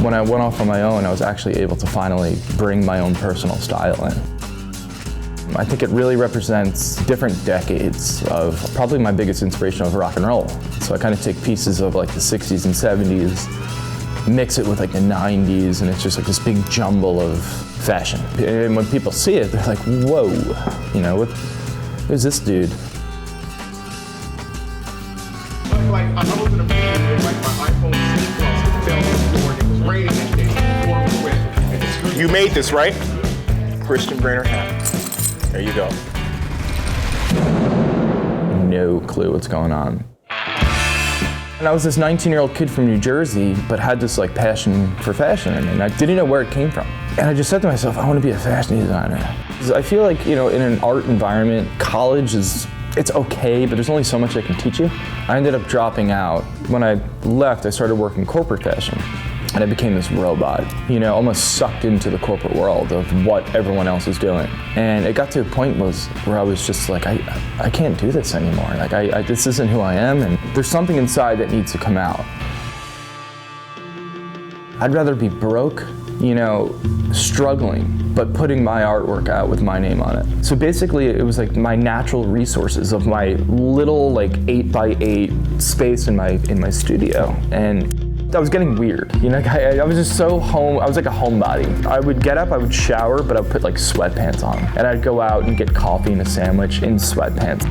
When I went off on my own, I was actually able to finally bring my own personal style in. I think it really represents different decades of probably my biggest inspiration of rock and roll. So I kind of take pieces of like the 60s and 70s, mix it with like the 90s, and it's just like this big jumble of fashion. And when people see it, they're like, whoa, you know, who's this dude? Like, I was in a meeting with like my iPhone 6 fell on the floor and it was raining that day. The floor was wet. And the screen. You made this, right? Christian Brainer hat. There you go. No clue what's going on. And I was this 19-year-old kid from New Jersey, but had this like passion for fashion, and I didn't know where it came from. And I just said to myself, I want to be a fashion designer. I feel like, you know, in an art environment, college it's okay, but there's only so much I can teach you. I ended up dropping out. When I left, I started working corporate fashion. And I became this robot, you know, almost sucked into the corporate world of what everyone else is doing. And it got to a point where I was just like, I can't do this anymore. Like, this isn't who I am, and there's something inside that needs to come out. I'd rather be broke, you know, struggling, but putting my artwork out with my name on it. So basically, it was like my natural resources of my little like 8x8 space in my studio. And I was getting weird, you know, I was just so I was like a homebody. I would get up, I would shower, but I would put like sweatpants on. And I'd go out and get coffee and a sandwich in sweatpants.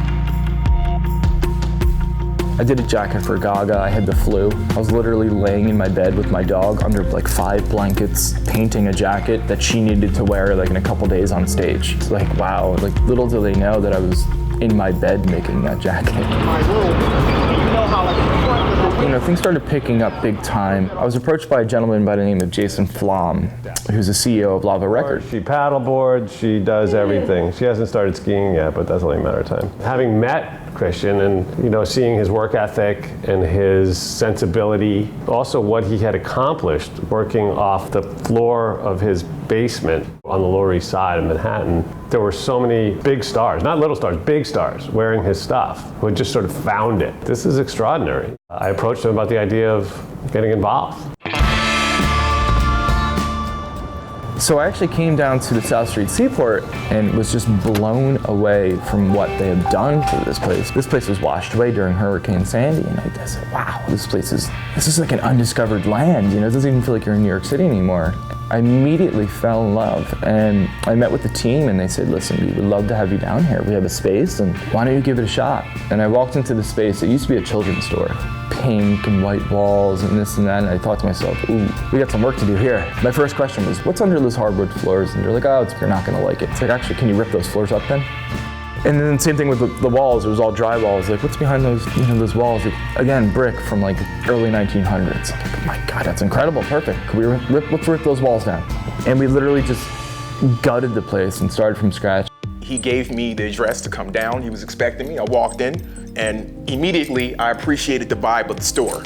I did a jacket for Gaga, I had the flu. I was literally laying in my bed with my dog under like 5 blankets, painting a jacket that she needed to wear like in a couple days on stage. It's like, wow, like little do they know that I was in my bed making that jacket. My room, you know how like, you know, things started picking up big time. I was approached by a gentleman by the name of Jason Flom, who's the CEO of Lava Records. She paddleboards, she does everything. She hasn't started skiing yet, but that's only a matter of time. Having met Christian and, you know, seeing his work ethic and his sensibility, also what he had accomplished working off the floor of his basement on the Lower East Side of Manhattan, there were so many big stars, not little stars, big stars wearing his stuff who had just sort of found it. This is extraordinary. I approached him about the idea of getting involved. So I actually came down to the South Street Seaport and was just blown away from what they had done to this place. This place was washed away during Hurricane Sandy, and I said, wow, this is like an undiscovered land, you know, it doesn't even feel like you're in New York City anymore. I immediately fell in love, and I met with the team and they said, listen, we would love to have you down here. We have a space, and why don't you give it a shot? And I walked into the space. It used to be a children's store. Pink and white walls and this and that, and I thought to myself, ooh, we got some work to do here. My first question was, what's under those hardwood floors? And they're like, oh, you're not gonna like it. It's like, actually, can you rip those floors up then? And then same thing with the walls, it was all drywalls. Like, what's behind those, you know, those walls? Like, again, brick from like early 1900s. Like, oh my God, that's incredible, perfect. Let's rip those walls down. And we literally just gutted the place and started from scratch. he gave me the address to come down. He was expecting me. I walked in, and immediately I appreciated the vibe of the store.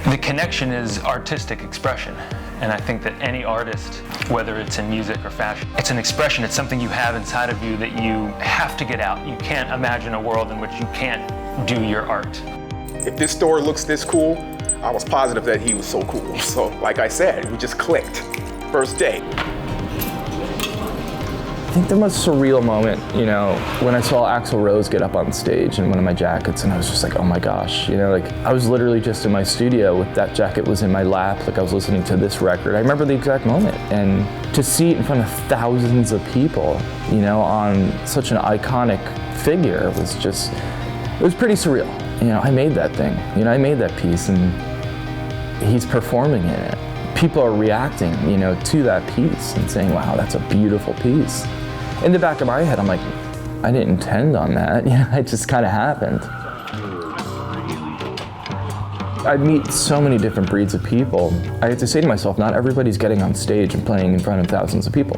The connection is artistic expression. And I think that any artist, whether it's in music or fashion, it's an expression, it's something you have inside of you that you have to get out. You can't imagine a world in which you can't do your art. If this store looks this cool, I was positive that he was so cool. So like I said, we just clicked. First day. I think the most surreal moment, you know, when I saw Axl Rose get up on stage in one of my jackets, and I was just like, oh my gosh, you know, like I was literally just in my studio with that jacket was in my lap, like I was listening to this record. I remember the exact moment, and to see it in front of thousands of people, you know, on such an iconic figure was just, it was pretty surreal. You know, I made that thing, you know, I made that piece, and he's performing in it. People are reacting, you know, to that piece and saying, wow, that's a beautiful piece. In the back of my head, I'm like, I didn't intend on that. You know, it just kind of happened. I meet so many different breeds of people. I have to say to myself, not everybody's getting on stage and playing in front of thousands of people.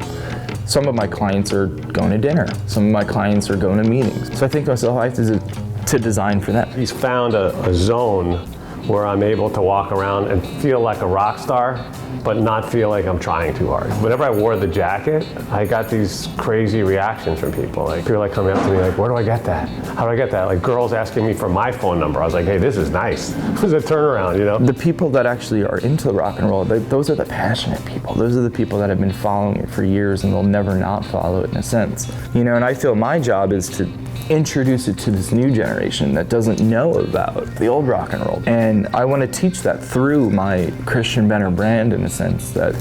Some of my clients are going to dinner. Some of my clients are going to meetings. So I think to myself, I have to design for that. He's found a zone where I'm able to walk around and feel like a rock star, but not feel like I'm trying too hard. Whenever I wore the jacket, I got these crazy reactions from people. Like people like coming up to me like, where do I get that? How do I get that? Like girls asking me for my phone number. I was like, hey, this is nice. It was a turnaround, you know? The people that actually are into rock and roll, those are the passionate people. Those are the people that have been following it for years and they'll never not follow it in a sense. You know, and I feel my job is to introduce it to this new generation that doesn't know about the old rock and roll. And I want to teach that through my Christian Benner brand in a sense that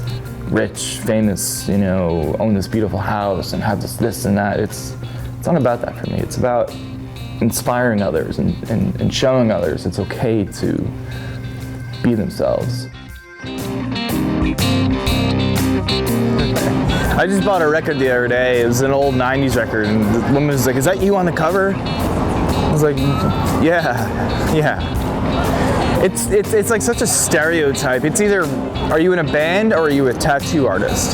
rich, famous, you know, own this beautiful house and have this and that. It's not about that for me. It's about inspiring others and showing others it's okay to be themselves. I just bought a record the other day. It was an old 90s record, and the woman was like, is that you on the cover? I was like, yeah. It's like such a stereotype. It's either, are you in a band or are you a tattoo artist?